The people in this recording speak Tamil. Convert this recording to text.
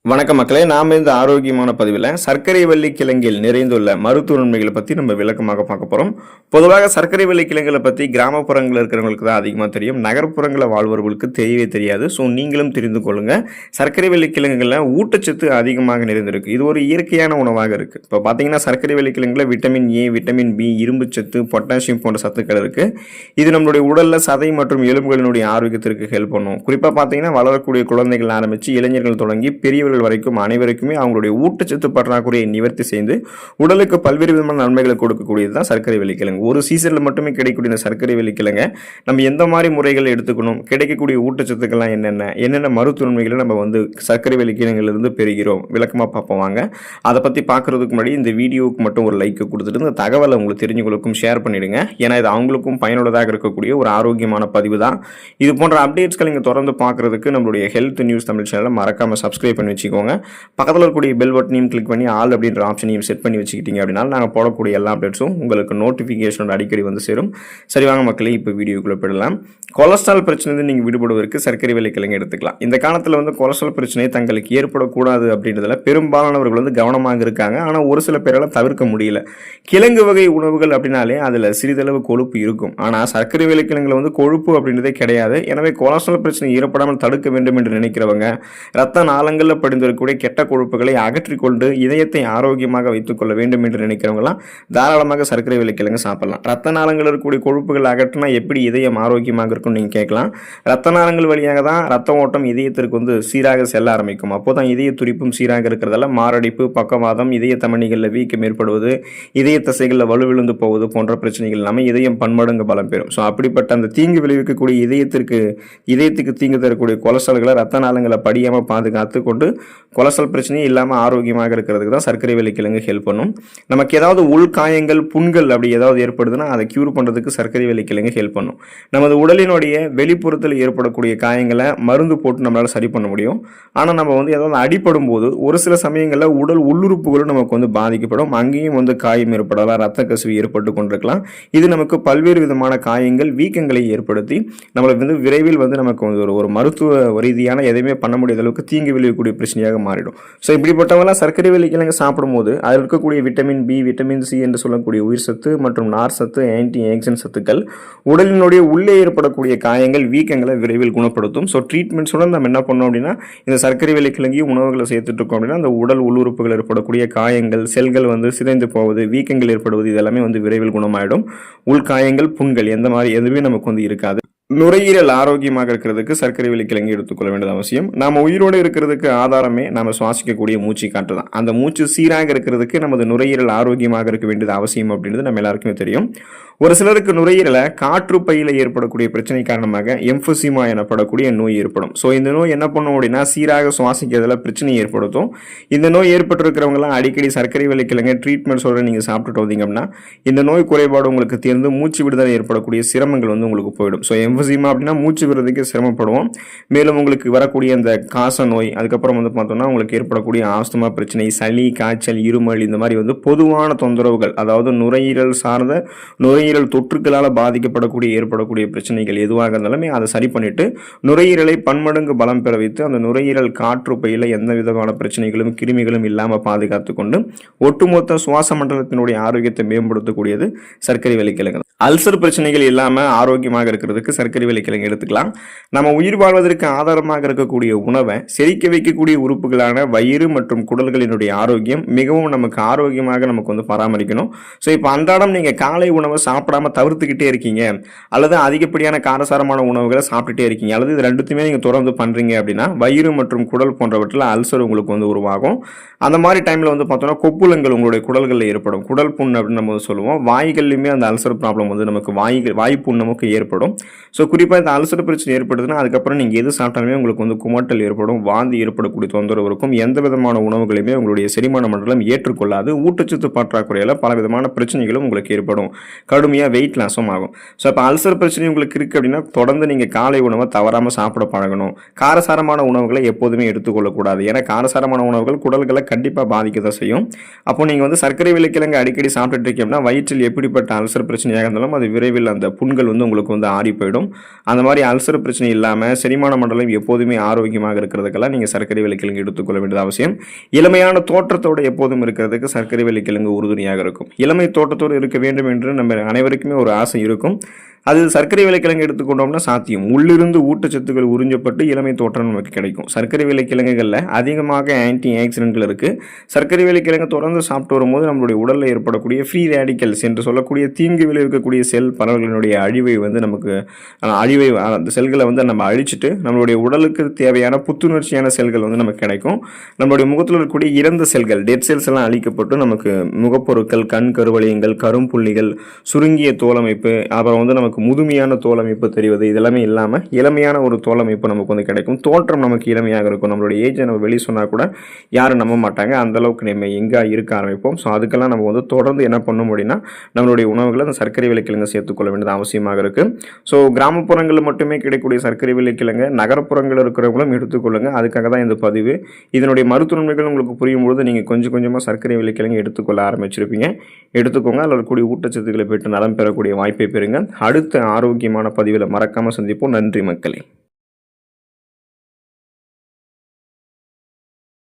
வணக்க மக்களே, நாம் இந்த ஆரோக்கியமான பதிவில் சர்க்கரை வள்ளி கிழங்கில் நிறைந்துள்ள மருத்துவ நன்மைகளை பற்றி நம்ம விளக்கமாக பார்க்க போகிறோம். பொதுவாக சர்க்கரை வள்ளி கிழங்குகளை பற்றி கிராமப்புறங்களில் இருக்கிறவங்களுக்கு தான் அதிகமாக தெரியும், நகர்ப்புறங்களில் வாழ்வர்களுக்கு தெரியவே தெரியாது. ஸோ நீங்களும் தெரிந்து கொள்ளுங்கள். சர்க்கரை வள்ளி கிழங்குகளில் ஊட்டச்சத்து அதிகமாக நிறைந்திருக்கு. இது ஒரு இயற்கையான உணவாக இருக்குது. இப்போ பார்த்தீங்கன்னா சர்க்கரை வள்ளி கிழங்குல விட்டமின் ஏ, விட்டமின் பி, இரும்புச்சத்து, பொட்டாசியம் போன்ற சத்துக்கள் இருக்குது. இது நம்மளுடைய உடலில் சதை மற்றும் எலும்புகளினுடைய ஆரோக்கியத்திற்கு ஹெல்ப் பண்ணும். குறிப்பாக பார்த்தீங்கன்னா வளரக்கூடிய குழந்தைகள் ஆரம்பித்து இளைஞர்கள் தொடங்கி பெரியவர்கள் வரைக்கும் அனைவருக்குமே அவங்களுடைய ஊட்டச்சத்து பற்றாக்குறையை நிவர்த்தி செய்து உடலுக்கு பல்வேறு விதமான நன்மைகளை கொடுக்கக்கூடியது தான் சர்க்கரை வள்ளி கிழங்கு. ஒரு சீசனில் மட்டுமே கிடைக்கக்கூடிய இந்த சர்க்கரை வள்ளி கிழங்கை நம்ம எந்த மாதிரி முறைகளை எடுத்துக்கணும், கிடைக்கக்கூடிய ஊட்டச்சத்துக்கள்லாம் என்னென்ன மருத்துவ நன்மைகளை நம்ம சர்க்கரை வள்ளி கிழங்கிலிருந்து பெறுகிறோம் விளக்கமாக பார்ப்போம் வாங்க. அதை பற்றி பார்க்கறதுக்கு முன்னாடி இந்த வீடியோவுக்கு மட்டும் ஒரு லைக் கொடுத்துட்டு இந்த தகவலை உங்களுக்கு தெரிஞ்சவங்களுக்கும் ஷேர் பண்ணிடுங்க. ஏன்னா இது அவங்களுக்கும் பயனுள்ளதாக இருக்கக்கூடிய ஒரு ஆரோக்கியமான பதிவு தான். இது போன்ற அப்டேட்ஸ்கள் நீங்கள் தொடர்ந்து பார்க்கறதுக்கு நம்மளுடைய ஹெல்த் நியூஸ் தமிழ் சேனலை மறக்காமல் சப்ஸ்கிரைப் பண்ணி வச்சுக்கோங்க. பக்கத்தில் இருக்கக்கூடிய பெல் பட்டனையும் கிளிக் பண்ணி ஆல் அப்படின்ற ஆப்ஷனையும் செட் பண்ணி வச்சுக்கிட்டீங்க அப்படின்னா நாங்கள் போடக்கூடிய எல்லா அப்டேட்ஸும் உங்களுக்கு நோட்டிஃபிகேஷனோட அடிக்கடி வந்து சேரும். சரி வாங்க மக்களே, இப்போ வீடியோக்குள்ளே போயிடலாம். கொலஸ்ட்ரால் பிரச்சனை நீங்கள் விடுபடுவதற்கு சர்க்கரை வள்ளி கிழங்கு எடுத்துக்கலாம். இந்த காலத்தில் கொலஸ்ட்ரால் பிரச்சனை தங்களுக்கு ஏற்படக்கூடாது அப்படின்றதுல பெரும்பாலானவர்கள் கவனமாக இருக்காங்க. ஆனால் ஒரு சில பேரால் தவிர்க்க முடியல. கிழங்கு வகை உணவுகள் அப்படின்னாலே அதில் சிறிதளவு கொழுப்பு இருக்கும். ஆனால் சர்க்கரை வள்ளி கிழங்குல கொழுப்பு அப்படின்றதே கிடையாது. எனவே கொலஸ்ட்ரால் பிரச்சனை ஏற்படாமல் தடுக்க வேண்டும் என்று நினைக்கிறவங்க ரத்த நாளங்களில் படிந்திருக்கக்கூடிய கெட்ட கொழுப்புகளை அகற்றிக்கொண்டு இதயத்தை ஆரோக்கியமாக வைத்துக் கொள்ள வேண்டும் என்று நினைக்கிறவங்களாம் தாராளமாக சர்க்கரை வள்ளி கிழங்கு சாப்பிடலாம். ரத்த நாளங்கள் இருக்கக்கூடிய கொழுப்புகள் அகற்றினா எப்படி இதயம் ஆரோக்கியமாக இருக்கும் நீங்க கேட்கலாம். ரத்த நாளங்கள் வழியாக தான் ரத்த ஓட்டம் இதயத்திற்கு சீராக செல்ல ஆரம்பிக்கும். அப்போதான் இதய துடிப்பும் சீராக இருக்கிறதால மாரடைப்பு, பக்கவாதம், இதய தமனிகளில் வீக்கம் ஏற்படுவது, இதய தசைகளில் வலுவிழுந்து போவது போன்ற பிரச்சனைகள் இல்லாமல் இதயம் பன்மடங்கு பலம் பெறும். ஸோ அப்படிப்பட்ட அந்த தீங்கு விளைவிக்கக்கூடிய இதயத்துக்கு தீங்கு தரக்கூடிய கொலஸ்ட்ரால்களை ரத்த நாளங்களை படியாமல் பாதுகாத்து கொண்டு கொலஸ்ட்ரால் பிரச்சனையே இல்லாமல் ஆரோக்கியமாக இருக்கிறதுக்கு தான் சர்க்கரை வள்ளி கிழங்கு ஹெல்ப் பண்ணும். நமக்கு ஏதாவது உள்காயங்கள், புண்கள் அப்படி ஏதாவது ஏற்படுதுன்னா அதை கியூர் பண்ணுறதுக்கு சர்க்கரை வள்ளி கிழங்கு ஹெல்ப் பண்ணும். நமது உடலினுடைய வெளிப்புறத்தில் ஏற்படக்கூடிய காயங்களை மருந்து போட்டு நம்மளால் சரி பண்ண முடியும். ஆனால் நம்ம ஏதாவது அடிப்படும் போது ஒரு சில சமயங்களில் உடல் உள்ளுறுப்புகளும் நமக்கு பாதிக்கப்படும். அங்கேயும் காயம் ஏற்படலாம், ரத்த கசிவு ஏற்பட்டு கொண்டிருக்கலாம். இது நமக்கு பல்வேறு விதமான காயங்கள், வீக்கங்களை ஏற்படுத்தி நம்மளை விரைவில் நமக்கு ஒரு மருத்துவ ரீதியான எதையுமே பண்ண முடியாத அளவுக்கு தீங்கு விளைவிக்கக்கூடிய பிரச்சனையாக மாறிடும். ஸோ இப்படிப்பட்டவங்களாம் சர்க்கரை வள்ளி கிழங்கு சாப்பிடும்போது அதில் இருக்கக்கூடிய விட்டமின் பி, விட்டமின் சி என்று சொல்லக்கூடிய உயிர் சத்து மற்றும் நார் சத்து, ஆன்டி ஆக்சிடென்ட் சத்துக்கள் உடலினுடைய உள்ளே ஏற்படக்கூடிய காயங்கள், வீக்கங்களை விரைவில் குணப்படுத்தும். ஸோ ட்ரீட்மெண்ட்ஸுடன் நம்ம என்ன பண்ணோம் அப்படின்னா இந்த சர்க்கரை வள்ளி கிழங்கையும் உணவுகளை சேர்த்துட்டு இருக்கோம் அப்படின்னா அந்த உடல் உள்ளுறுப்புகள் ஏற்படக்கூடிய காயங்கள், செல்கள் சிதைந்து போவது, வீக்கங்கள் ஏற்படுவது இதெல்லாமே விரைவில் குணமாயிடும். உள்காயங்கள், புண்கள் எதுவுமே நமக்கு இருக்காது. நுரையீரல் ஆரோக்கியமாக இருக்கிறதுக்கு சர்க்கரை வள்ளி கிழங்கு எடுத்துக்கொள்ள வேண்டியது அவசியம். நாம உயிரோடு இருக்கிறதுக்கு ஆதாரமே நாம சுவாசிக்கக்கூடிய மூச்சு காற்று தான். அந்த மூச்சு சீராக இருக்கிறதுக்கு நமது நுரையீரல் ஆரோக்கியமாக இருக்க வேண்டியது அவசியம் அப்படின்றது நம்ம எல்லாருக்குமே தெரியும். ஒரு சிலருக்கு நுரையீரலை காற்று பையில ஏற்படக்கூடிய பிரச்சனை காரணமாக எம்ஃபசிமா எனப்படக்கூடிய நோய் ஏற்படும். ஸோ இந்த நோய் என்ன பண்ணும் அப்படின்னா சீராக சுவாசிக்கிறதுல பிரச்சனை ஏற்படுத்தும். இந்த நோய் ஏற்பட்டிருக்கிறவங்களாம் அடிக்கடி சர்க்கரை வள்ளி கிழங்கு ட்ரீட்மெண்ட்ஸோட நீங்கள் சாப்பிட்டுட்டு வந்தீங்க அப்படின்னா இந்த நோய் குறைபாடு உங்களுக்கு தீர்ந்து மூச்சு விடுதலை ஏற்படக்கூடிய சிரமங்கள் உங்களுக்கு போயிடும். ஸோ எம்ஃபசிமா அப்படின்னா மூச்சு விடுறதுக்கு சிரமப்படுவோம். மேலும் உங்களுக்கு வரக்கூடிய அந்த காச நோய், அதுக்கப்புறம் பார்த்தோம்னா உங்களுக்கு ஏற்படக்கூடிய ஆஸ்துமா பிரச்சனை, சளி, காய்ச்சல், இருமல், இந்த மாதிரி பொதுவான தொந்தரவுகள், அதாவது நுரையீரல் சார்ந்த நுரையீரல் தொற்றுக்களால் பாதிக்கப்படக்கூடிய ஏற்படக்கூடிய பிரச்சனைகள் எதுவாக இருந்தாலுமே அதை சரி பண்ணிட்டு நுரையீரலை பன்மடங்கு பலம் பெற வைத்து அந்த நுரையீரல் காற்று பையில எந்த விதமான பிரச்சனைகளும் கிருமிகளும் இல்லாமல் பாதுகாத்து கொண்டு ஒட்டுமொத்த சுவாச மண்டலத்தினுடைய ஆரோக்கியத்தை மேம்படுத்தக்கூடியது சர்க்கரை வள்ளி கிழங்கு. அல்சர் பிரச்சனைகள் இல்லாமல் ஆரோக்கியமாக இருக்கிறதுக்கு சர்க்கரை வள்ளி கிழங்கு எடுத்துக்கலாம். நம்ம உயிர் வாழ்வதற்கு ஆதாரமாக இருக்கக்கூடிய உணவை செரிக்க வைக்கக்கூடிய உறுப்புகளான வயிறு மற்றும் குடல்களினுடைய ஆரோக்கியம் மிகவும் நமக்கு ஆரோக்கியமாக நமக்கு பராமரிக்கணும். ஸோ இப்போ அன்றாடம் நீங்கள் காலை உணவை சாப்பிடாம தவிர்த்துக்கிட்டே இருக்கீங்க, அல்லது அதிகப்படியான காரசாரமான உணவுகளை சாப்பிட்டுட்டே இருக்கீங்க, அல்லது இது ரெண்டுத்தையுமே நீங்கள் தொடர்ந்து பண்ணுறீங்க அப்படின்னா வயிறு மற்றும் குடல் போன்றவற்றில் அல்சர் உங்களுக்கு உருவாகும். அந்த மாதிரி டைமில் பார்த்தோம்னா கொப்புளங்கள் உங்களுடைய குடல்களில் ஏற்படும். குடல் புண் அப்படின்னு நம்ம சொல்லுவோம். வாய்கள்லையுமே அந்த அல்சர் ப்ராப்ளம் நமக்கு வாய்ப்புண் நமக்கு ஏற்படும். ஸோ குறிப்பாக இந்த அல்சர் பிரச்சனை ஏற்படுதுன்னா அதுக்கப்புறம் நீங்கள் எது சாப்பிட்டாலுமே உங்களுக்கு குமட்டல் ஏற்படும், வாந்தி ஏற்படக்கூடிய தொந்தரவு இருக்கும். எந்த விதமான உணவுகளையுமே உங்களுடைய செரிமான மண்டலம் ஏற்றுக்கொள்ளாது. ஊட்டச்சத்து பற்றாக்குறையால் பல விதமான பிரச்சனைகளும் உங்களுக்கு ஏற்படும். கடுமையான முழுமையாக வெயிட் லாஸும் ஆகும். ஸோ இப்போ அல்சர் பிரச்சனை உங்களுக்கு இருக்குது அப்படின்னா தொடர்ந்து நீங்கள் காலை உணவை தவறாமல் சாப்பிட பழகணும். காரசாரமான உணவுகளை எப்போதுமே எடுத்துக்கொள்ளக்கூடாது. ஏன்னா காரசாரமான உணவுகள் குடல்களை கண்டிப்பாக பாதிக்க தான் செய்யும். அப்போ நீங்கள் வந்து சர்க்கரை விளைக்கிழங்கு அடிக்கடி சாப்பிட்டுட்டு இருக்கீங்கன்னா வயிற்றில் எப்படிப்பட்ட அல்சர் பிரச்சனையாக இருந்தாலும் அது விரைவில் அந்த புண்கள் வந்து உங்களுக்கு வந்து ஆறி போயிடும். அந்த மாதிரி அல்சர் பிரச்சனை இல்லாமல் செரிமான மண்டலம் எப்போதுமே ஆரோக்கியமாக இருக்கிறதுக்கெல்லாம் நீங்கள் சர்க்கரை விளைக்கிழங்கு எடுத்துக்கொள்ள வேண்டியது அவசியம். இளமையான தோற்றத்தோடு எப்போதும் இருக்கிறதுக்கு சர்க்கரை விளைக்கிழங்கு உறுதுணையாக இருக்கும். இளமை தோற்றத்தோடு இருக்க வேண்டும் என்று நம்ம அனைவருக்குமே ஒரு ஆசை இருக்கும். அது சர்க்கரை விளைக்கிழங்கு எடுத்துக்கொண்டோம்னா சாத்தியம். உள்ளிருந்து ஊட்டச்சத்துக்கள் உறிஞ்சப்பட்டு இளமை தோற்றம் நமக்கு கிடைக்கும். சர்க்கரை விளைக்கிழங்குகளில் அதிகமாக ஆன்டி ஆக்சிடென்ட்கள் இருக்குது. சர்க்கரை விளைக்கிழங்கு தொடர்ந்து சாப்பிட்டு வரும்போது நம்மளுடைய உடலில் ஏற்படக்கூடிய ஃப்ரீ ரேடிக்கல்ஸ் என்று சொல்லக்கூடிய தீங்கு விளைவிக்கக்கூடிய செல் பரவல்களினுடைய அழிவை வந்து நமக்கு அந்த செல்களை வந்து நம்ம அழிச்சிட்டு நம்மளுடைய உடலுக்கு தேவையான புத்துணர்ச்சியான செல்கள் வந்து நமக்கு கிடைக்கும். நம்மளுடைய முகத்தில் இருக்கக்கூடிய இறந்த செல்கள் டெட் செல்ஸ் எல்லாம் அழிக்கப்பட்டு நமக்கு முகப்பொருட்கள், கண் கருவளையங்கள், கரும்புள்ளிகள், சுருங்கிய தோலமைப்பு, அப்புறம் வந்து நமக்கு முதுமையான தோலமைப்பு தெரிவது, இதெல்லாமே இல்லாமல் இளமையான ஒரு தோலமைப்பு நமக்கு வந்து கிடைக்கும். தோற்றம் நமக்கு இளமையாக இருக்கும். நம்மளுடைய ஏஜை நம்ம வெளியே சொன்னால் கூட யாரும் நம்ப மாட்டாங்க. அந்தளவுக்கு நம்ம எங்கே இருக்க ஆரம்பிப்போம். ஸோ அதுக்கெல்லாம் நம்ம வந்து தொடர்ந்து என்ன பண்ணணும் அப்படின்னா நம்மளுடைய உணவுகளை அந்த சர்க்கரை விளைக்கிழங்கு சேர்த்துக்கொள்ள வேண்டியது அவசியமாக இருக்குது. ஸோ கிராமப்புறங்களில் மட்டுமே கிடைக்கக்கூடிய சர்க்கரை விளைக்கிழங்கு நகரப்புறங்களில் இருக்கிறவங்களும் எடுத்துக்கொள்ளுங்க. அதுக்காக தான் இந்த பதிவு. இதனுடைய மருத்துவன்மைகள் உங்களுக்கு புரியும் பொழுது நீங்கள் கொஞ்சம் கொஞ்சமாக சர்க்கரை விளைக்கிழங்கு எடுத்துக்கொள்ள ஆரம்பிச்சிருப்பீங்க. எடுத்துக்கோங்க. அதில் கூடிய ஊட்டச்சத்துக்களை பெற்று நலம் பெறக்கூடிய வாய்ப்பை பெறுங்க. அடுத்த ஆரோக்கியமான பதிவில் மறக்காமல் சந்திப்போம். நன்றி மக்களே.